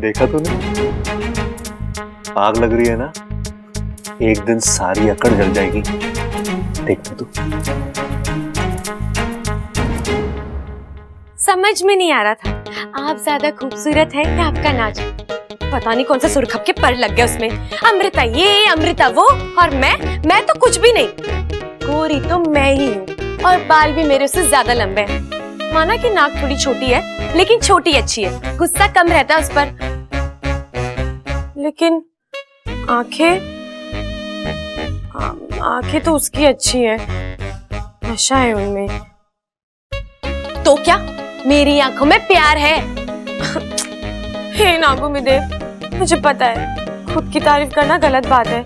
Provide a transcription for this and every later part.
देखा तूने? आग लग रही है ना, एक दिन सारी अकड़ जल जाएगी। देखना तू। समझ में नहीं आ रहा था, आप ज्यादा खूबसूरत है या आपका नाच। पता नहीं कौन सा सुरखप के पर लग गया उसमें। अमृता ये, अमृता वो, और मैं तो कुछ भी नहीं। गोरी तो मैं ही हूँ, और बाल भी मेरे से ज्यादा लंबे हैं। माना कि नाक थोड़ी छोटी है, लेकिन छोटी अच्छी है, गुस्सा कम रहता है उस पर। लेकिन आंखें तो उसकी अच्छी है, नशा है उनमें। तो क्या मेरी आंखों में प्यार है? हे नागोमीदेव, मुझे पता है खुद की तारीफ करना गलत बात है,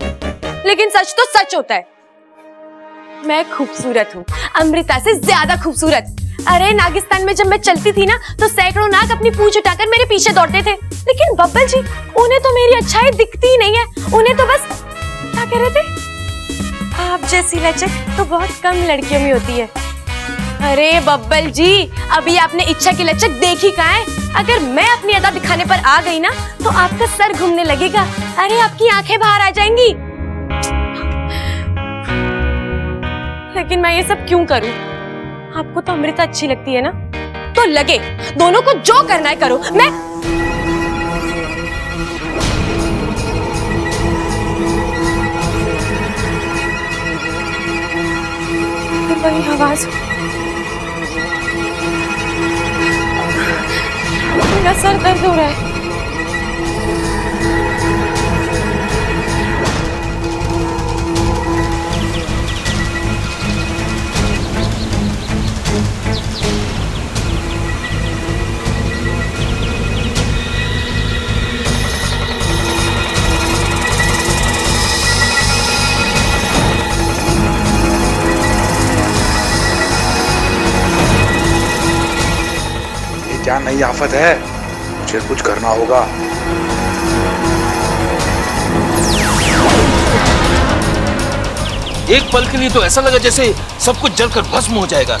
लेकिन सच तो सच होता है। मैं खूबसूरत हूँ, अमृता से ज्यादा खूबसूरत। अरे नागिस्तान में जब मैं चलती थी ना, तो सैकड़ों नाग अपनी पूंछ उठाकर मेरे पीछे दौड़ते थे। लेकिन बब्बल जी, उन्हें तो मेरी अच्छाई दिखती ही नहीं है। उन्हें तो बस, क्या कह रहे थे, आप जैसी लचक तो बहुत कम लड़कियों में होती है। अरे बब्बल जी, अभी आपने इच्छा की लचक देखी कहाँ है? अगर मैं अपनी अदा दिखाने पर आ गई ना, तो आपका सर घूमने लगेगा। अरे आपकी आंखें बाहर आ जाएंगी। लेकिन मैं ये सब क्यों करूं? आपको तो अमृता अच्छी लगती है ना, तो लगे, दोनों को जो करना है करो। मैं वही आवाज, मेरा सर दर्द हो रहा है। क्या नई आफत है? मुझे कुछ करना होगा। एक पल के लिए तो ऐसा लगा जैसे सब कुछ जलकर भस्म हो जाएगा।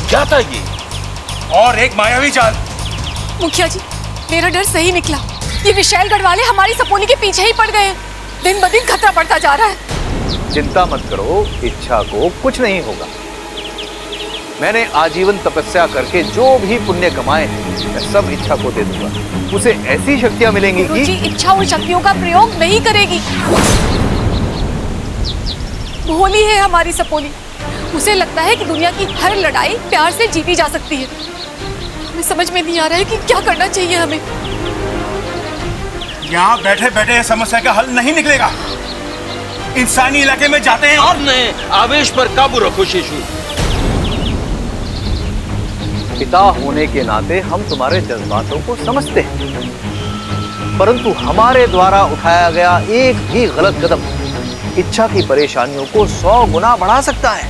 क्या था ये? और एक मायावी चाल। मुखिया जी, मेरा डर सही निकला। ये विशालगढ़ वाले हमारी सपोनी के पीछे ही पड़ गए हैं। दिन ब दिन खतरा बढ़ता जा रहा है। चिंता मत करो, इच्छा को कुछ नहीं होगा। मैंने आजीवन तपस्या करके जो भी पुण्य कमाए हैं, मैं सब इच्छा को दे दूंगा। उसे ऐसी शक्तियां मिलेंगी कि इच्छा और शक्तियों का प्रयोग नहीं करेगी। भोली है हमारी सपोनी। उसे लगता है कि दुनिया की हर लड़ाई प्यार से जीती जा सकती है। हमें समझ में नहीं आ रहा है कि क्या करना चाहिए हमें। यहाँ बैठे बैठे समस्या का हल नहीं निकलेगा। इंसानी इलाके में जाते हैं और नहीं, आवेश पर काबू रखो शिशु। पिता होने के नाते हम तुम्हारे जज्बातों को समझते हैं, परंतु हमारे द्वारा उठाया गया एक भी गलत कदम इच्छा की परेशानियों को 100 गुना बढ़ा सकता है।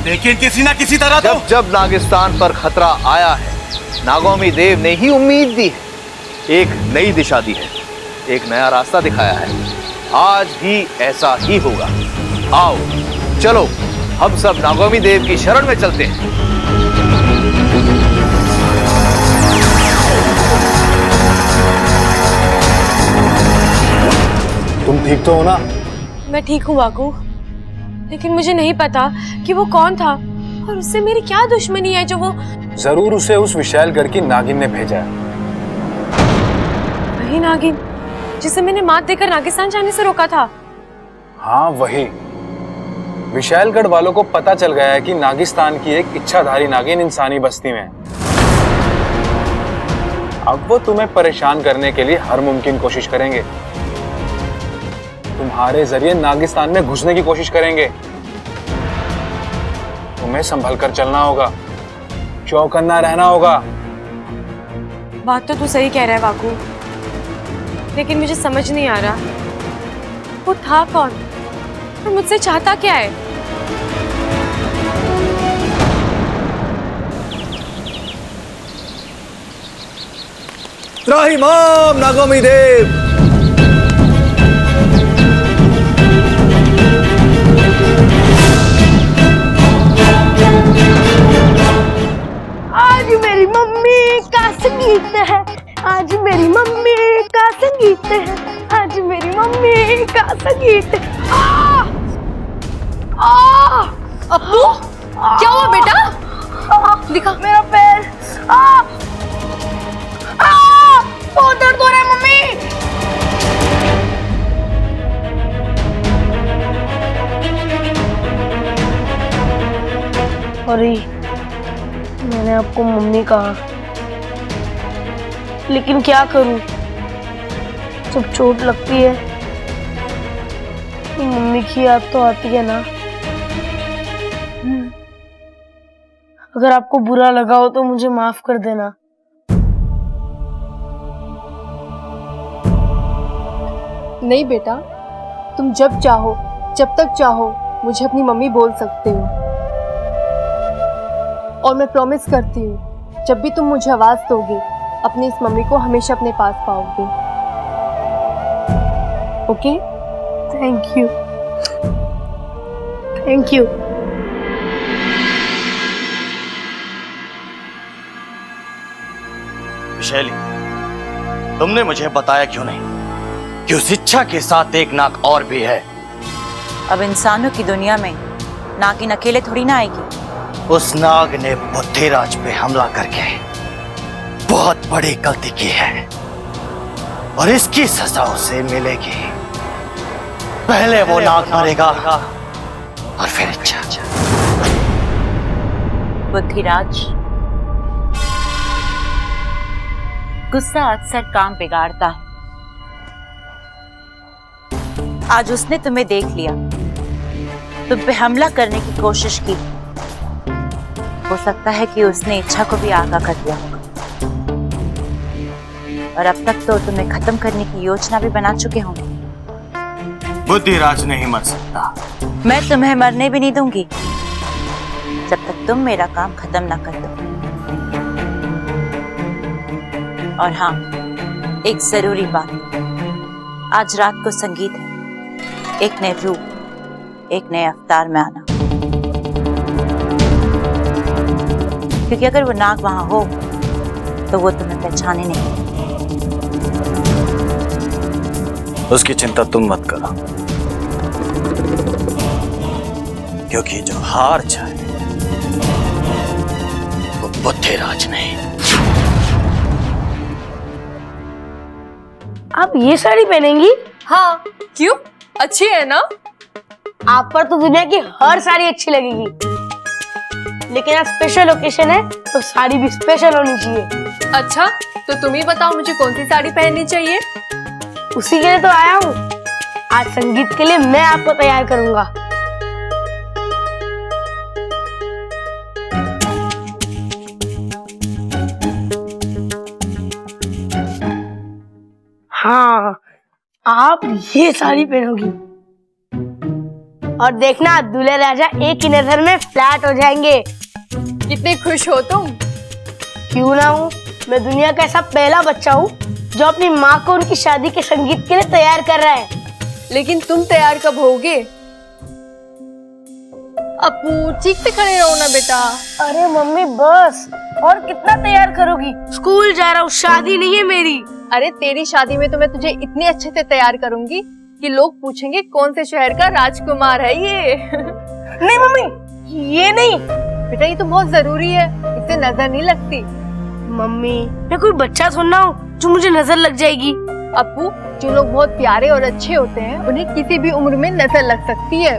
लेकिन किसी ना किसी तरह जब जब नागिस्तान पर खतरा आया है, नागोमी देव ने ही उम्मीद दी है, एक नई दिशा दी है, एक नया रास्ता दिखाया है। आज भी ऐसा ही होगा। आओ चलो, हम सब नागोमी देव की शरण में चलते हैं। तुम ठीक तो हो ना? मैं ठीक हूँ बाकू, लेकिन मुझे नहीं पता कि वो कौन था और उससे मेरी क्या दुश्मनी है जो वो। जरूर उसे उस विशालगढ़ की नागिन ने भेजा है। वही नागिन जिसे मैंने मात देकर नागिस्तान जाने से रोका था। हाँ वही। विशालगढ़ वालों को पता चल गया है कि नागिस्तान की एक इच्छाधारी नागिन इंसानी बस्ती में है। अब वो तुम्हें परेशान करने के लिए हर मुमकिन कोशिश करेंगे। तुम्हारे जरिए नागिस्तान में घुसने की कोशिश करेंगे। तुम्हें संभल कर चलना होगा, चौकन्ना रहना होगा। बात तो तू सही कह रहा है बाकू, लेकिन मुझे समझ नहीं आ रहा वो था कौन और मुझसे चाहता क्या है। त्राहिमाम नागोमी देव। आज मेरी मम्मी का संगीत है, आज संगीत। अप्पू क्या हुआ बेटा? दिखा। मेरा पैर बहुत दर्द हो रहा है मम्मी। अरे मैंने आपको मम्मी कहा, लेकिन क्या करूं, जब चोट लगती है तो मम्मी की याद तो आती है ना। अगर आपको बुरा लगा हो तो मुझे माफ कर देना। नहीं बेटा, तुम जब चाहो, जब तक चाहो मुझे अपनी मम्मी बोल सकते हो, और मैं प्रॉमिस करती हूँ जब भी तुम मुझे आवाज दोगे अपनी इस मम्मी को हमेशा अपने पास पाओगे। Okay? Thank you, thank you. विशैली, तुमने मुझे बताया क्यों नहीं कि उस इच्छा के साथ एक नाग और भी है? अब इंसानों की दुनिया में नागिन अकेले थोड़ी ना आएगी। उस नाग ने बुद्धिराज पे हमला करके बहुत बड़ी गलती की है और इसकी सजा उसे मिलेगी। पहले वो नाग मरेगा और फिर इच्छा। बुद्धिराज, गुस्सा अक्सर काम बिगाड़ता है। आज उसने तुम्हें देख लिया, तुम पे हमला करने की कोशिश की। हो सकता है कि उसने इच्छा को भी आगाह कर दिया होगा, और अब तक तो तुम्हें खत्म करने की योजना भी बना चुके होंगे। बुद्धिराज नहीं मर सकता। मैं तुम्हें मरने भी नहीं दूंगी जब तक तुम मेरा काम खत्म ना कर दो। और हाँ, एक जरूरी बात, आज रात को संगीत है। एक नए रूप, एक नए अवतार में आना, क्योंकि अगर वो नाग वहां हो तो वो तुम्हें पहचाने नहीं। उसकी चिंता तुम मत करो, क्योंकि जो हार जाए वो बुद्धिराज नहीं। आप ये साड़ी पहनेंगी? हाँ, क्यों? अच्छी है ना? आप पर तो दुनिया की हर साड़ी अच्छी लगेगी, लेकिन आज स्पेशल ओकेशन है तो साड़ी भी स्पेशल होनी चाहिए। अच्छा, तो तुम ही बताओ मुझे कौन सी साड़ी पहननी चाहिए? उसी के लिए तो आया हूँ। आज संगीत के लिए मैं आपको तैयार करूंगा। हाँ, आप ये साड़ी पहनोगी और देखना दूल्हे राजा एक ही नजर में फ्लैट हो जाएंगे। कितने खुश हो तुम? क्यों ना हूँ, मैं दुनिया का ऐसा पहला बच्चा हूँ जो अपनी माँ को उनकी शादी के संगीत के लिए तैयार कर रहा है। लेकिन तुम तैयार कब होगे? अपू, चीखते खड़े रहो ना बेटा। अरे मम्मी बस, और कितना तैयार करोगी? स्कूल जा रहा हूँ, शादी नहीं है मेरी। अरे तेरी शादी में तो मैं तुझे इतने अच्छे से तैयार करूंगी कि लोग पूछेंगे कौन से शहर का राजकुमार है ये। नहीं मम्मी, ये नहीं। बेटा ये तो बहुत जरूरी है, इससे नजर नहीं लगती। मम्मी, मैं कोई बच्चा थोड़ा हूँ जो मुझे नजर लग जाएगी। अपू, जो लोग बहुत प्यारे और अच्छे होते हैं उन्हें किसी भी उम्र में नजर लग सकती है।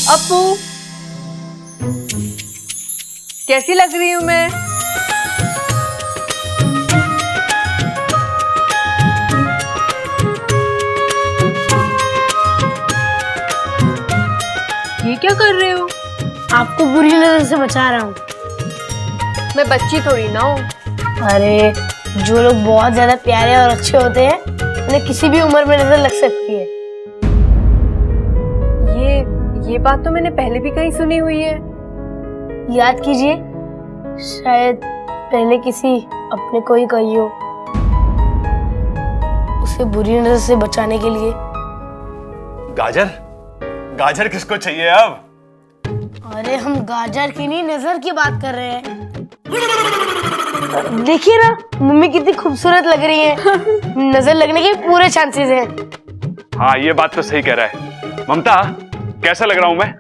अपू, कैसी लग रही हूँ मैं? ये क्या कर रहे हो? आपको बुरी नजर से बचा रहा हूँ। मैं बच्ची थोड़ी ना हूँ। अरे जो लोग बहुत ज्यादा प्यारे और अच्छे होते हैं उन्हें किसी भी उम्र में नजर लग सकती है। ये बात तो मैंने पहले भी कहीं सुनी हुई है। याद कीजिए, शायद पहले किसी अपने को ही कही हो, उसे बुरी नजर से बचाने के लिए। गाजर? गाजर किसको चाहिए अब? अरे हम गाजर की नहीं, नजर की बात कर रहे हैं। देखिए ना, मम्मी कितनी खूबसूरत लग रही है। नजर लगने के पूरे चांसेस हैं। हाँ ये बात तो सही कह रहा है। ममता, कैसा लग रहा हूं मैं?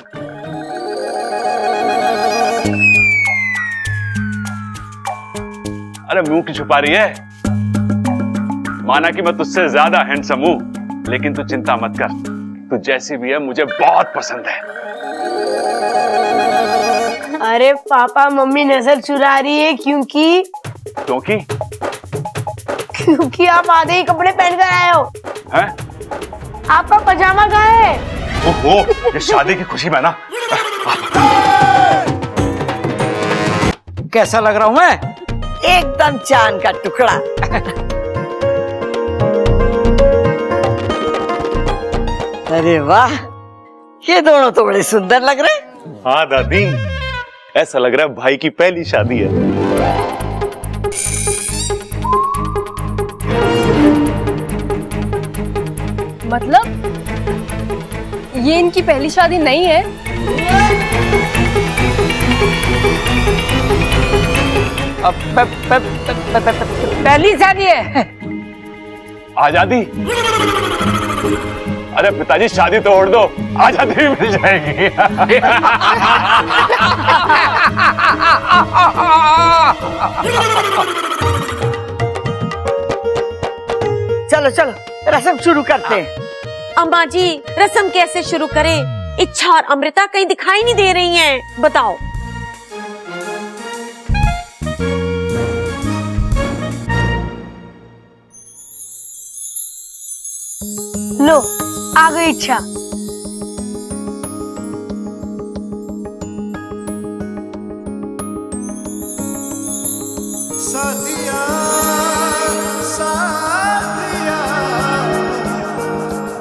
अरे मुंह की छुपा रही है? माना कि मैं तुझसे ज्यादा हैंडसम हूं, लेकिन तू चिंता मत कर, तू जैसी भी है मुझे बहुत पसंद है। अरे पापा मम्मी नजर चुरा रही है क्योंकि आप आधे ही कपड़े पहन कर आए हो। हैं? आपका पजामा कहाँ है? ओहो, ये शादी की खुशी में ना। कैसा लग रहा हूं मैं? एकदम चांद का टुकड़ा। अरे वाह, ये दोनों तो बड़े सुंदर लग रहे हैं। हाँ दादी, ऐसा लग रहा है भाई की पहली शादी है। मतलब ये इनकी पहली शादी नहीं है? पहली शादी है। आजादी? अरे पिताजी शादी तो छोड़ दो, आजादी भी मिल जाएगी। चलो चलो रस्म शुरू करते हैं। अम्मा जी, रस्म कैसे शुरू करें? इच्छा और अमृता कहीं दिखाई नहीं दे रही हैं, बताओ। लो आ गई इच्छा। साथिया साथिया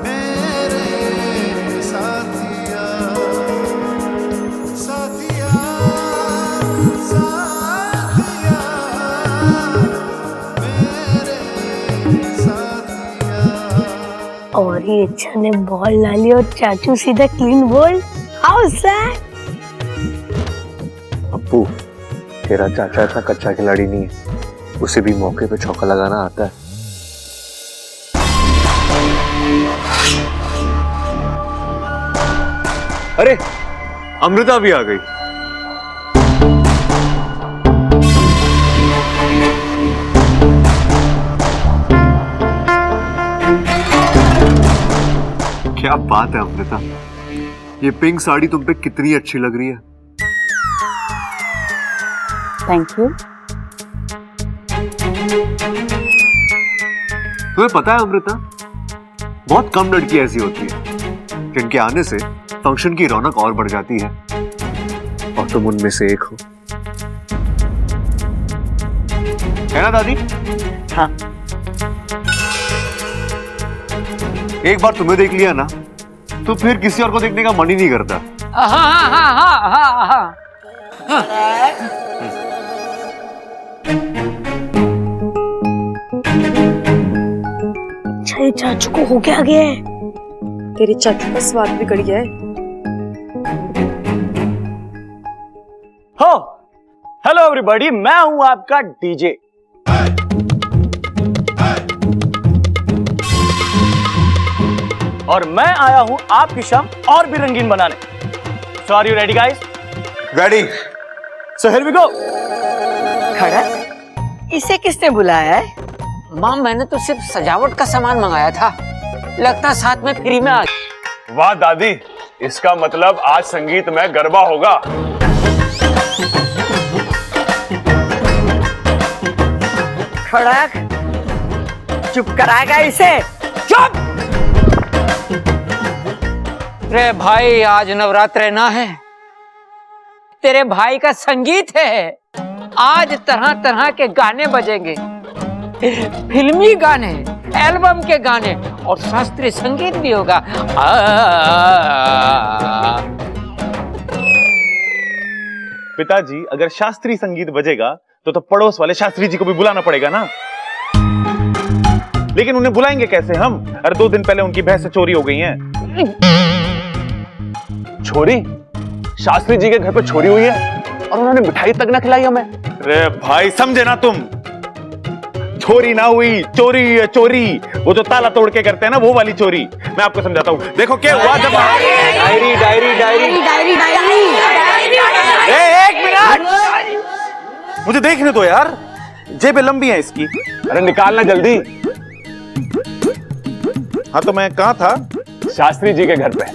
मेरे साथिया साथिया साथिया मेरे साथिया। और ये इच्छा ने बॉल डाली और चाचू सीधा clean bowled. How sad. Appu, तेरा चाचा इतना कच्चा खिलाड़ी नहीं है, उसे भी मौके पे चौका लगाना आता है। अरे अमृता भी आ गई। क्या बात है अमृता, ये पिंक साड़ी तुम पे कितनी अच्छी लग रही है। Thank you. तुम्हें पता है अमृता, बहुत कम लड़की ऐसी होती है जिनके आने से फंक्शन की रौनक और बढ़ जाती है, और तुम उनमें से एक हो। है ना दादी? हाँ। एक बार तुम्हें देख लिया ना, तो फिर किसी और को देखने का मन ही नहीं करता। हाँ हाँ हाँ हाँ हाँ हाँ। अच्छा, ये चाचू को हो क्या गया है? तेरी चाचू का स्वाद बिगड़ गया है। हो, हेलो एवरीबॉडी, मैं हूं आपका डीजे। और मैं आया हूं आपकी शाम और भी रंगीन बनाने। So are you ready guys? Ready. So here we go. खड़ा, इसे किसने बुलाया है? मां, मैंने तो सिर्फ सजावट का सामान मंगाया था, लगता साथ में फ्री में आ गया। वाह दादी, इसका मतलब आज संगीत में गरबा होगा। खड़क, चुप कराएगा इसे? चुप! रे भाई, आज नवरात्र ना है, तेरे भाई का संगीत है। आज तरह तरह के गाने बजेंगे, फिल्मी गाने, एल्बम के गाने और शास्त्रीय संगीत भी होगा। पिताजी, अगर शास्त्रीय संगीत बजेगा तो पड़ोस वाले शास्त्री जी को भी बुलाना पड़ेगा ना। लेकिन उन्हें बुलाएंगे कैसे हम? अरे 2 दिन पहले उनकी भैंसें चोरी हो गई हैं। छोरी? शास्त्री जी के घर पे छोरी हुई है और उन्होंने मिठाई तक न खिलाई हमें। अरे भाई, समझे ना तुम? छोरी ना हुई, चोरी हुई है, चोरी। वो जो ताला तोड़ के करते हैं ना, वो वाली चोरी। मैं आपको समझाता हूँ। देखो क्या हुआ जब diary diary diary diary diary. एक मिनट, मुझे देखने दो यार, जेबें लंबी हैं इसकी। अरे निकालना जल्दी। हाँ तो मैं कहाँ था? शास्त्री जी के घर पे।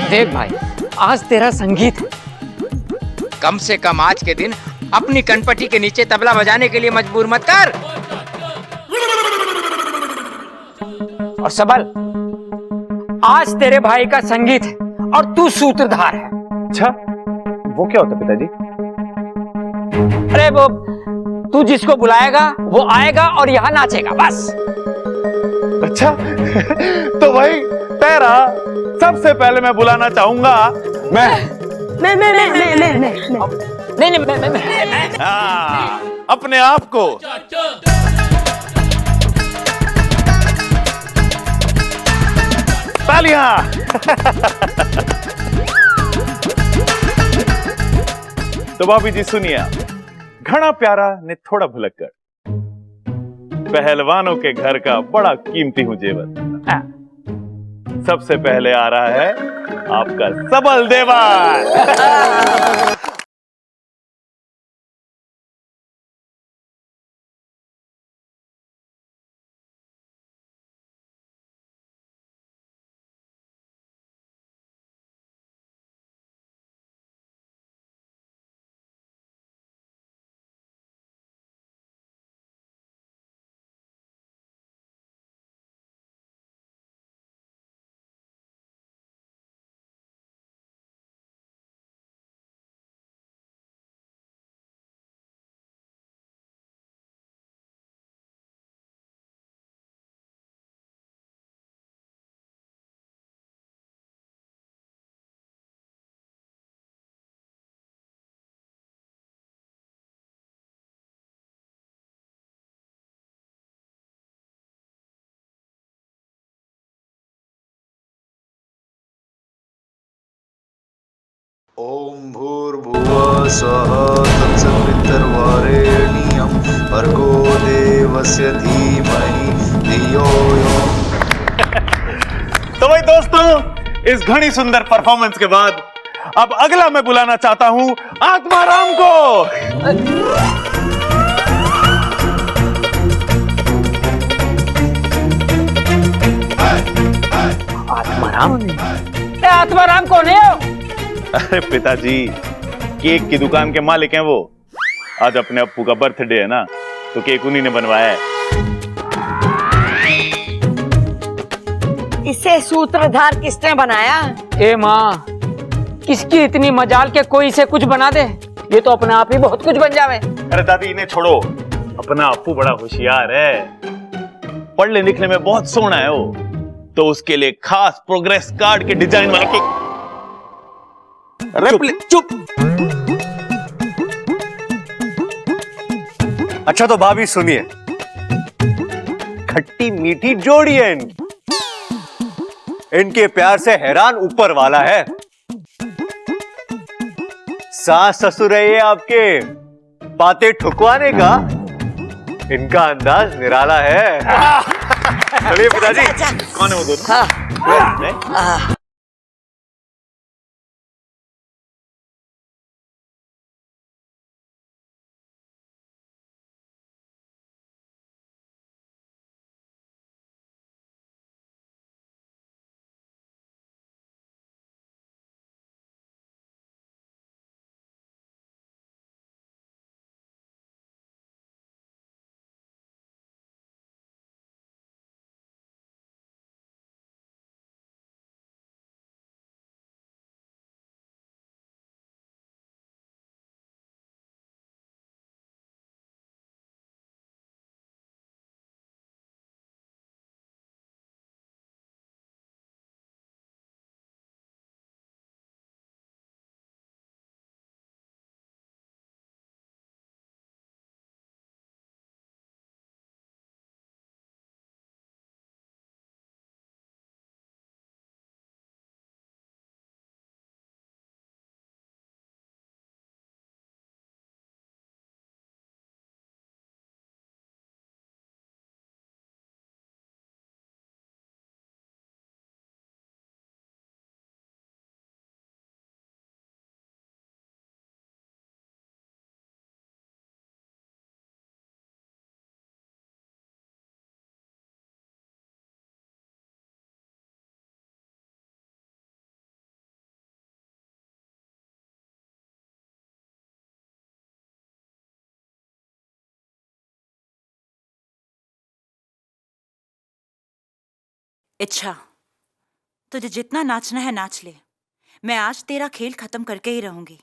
देख भाई, आज तेरा संगीत है। कम से कम आज के दिन अपनी कनपटी के नीचे तबला बजाने के लिए मजबूर मत कर। और सबल, आज तेरे भाई का संगीत है और तू सूत्रधार है। अच्छा, वो क्या होता है पिताजी? अरे वो, तू जिसको बुलाएगा वो आएगा और यहाँ नाचेगा, बस। अच्छा तो भाई तेरा सबसे पहले मैं बुलाना चाहूंगा मैं अपने आप को। तालियां। तो भाभी जी सुनिए, घना प्यारा ने थोड़ा भुलक कर, पहलवानों के घर का बड़ा कीमती हूं जेवर। सबसे पहले आ रहा है आपका सबल देवा। ओम भूर्भुवः स्वः तत्सवितुर्वरेण्यं भर्गो देवस्य धीमहि धियो यो। तो भाई दोस्तों, इस घनी सुंदर परफॉर्मेंस के बाद अब अगला मैं बुलाना चाहता हूं आत्माराम को। आत्माराम? आत्माराम कौन है? अरे पिताजी, केक की दुकान के मालिक हैं वो। आज अपने अप्पू का बर्थडे है ना, तो केक उन्हीं ने बनवाया है। इसे सूत्रधार किसने बनाया? ए माँ, किसकी इतनी मजाल के कोई इसे कुछ बना दे? ये तो अपने आप ही बहुत कुछ बन जावे। अरे दादी इन्हें छोड़ो, अपना अप्पू बड़ा होशियार है, पढ़ने लिखने में बहुत सोना है वो। तो उसके लिए खास प्रोग्रेस कार्ड के डिजाइन वाला केक। चुप। अच्छा तो भाभी सुनिए, खट्टी मीठी जोड़ी है इनके प्यार से हैरान ऊपर वाला है। सास ससुर है ये आपके, बातें ठुकवाने का इनका अंदाज निराला है। चलिए पिताजी। कौन है वो दोनों? हाँ। इच्छा, तुझे जितना नाचना है नाच ले। मैं आज तेरा खेल खत्म करके ही रहूंगी।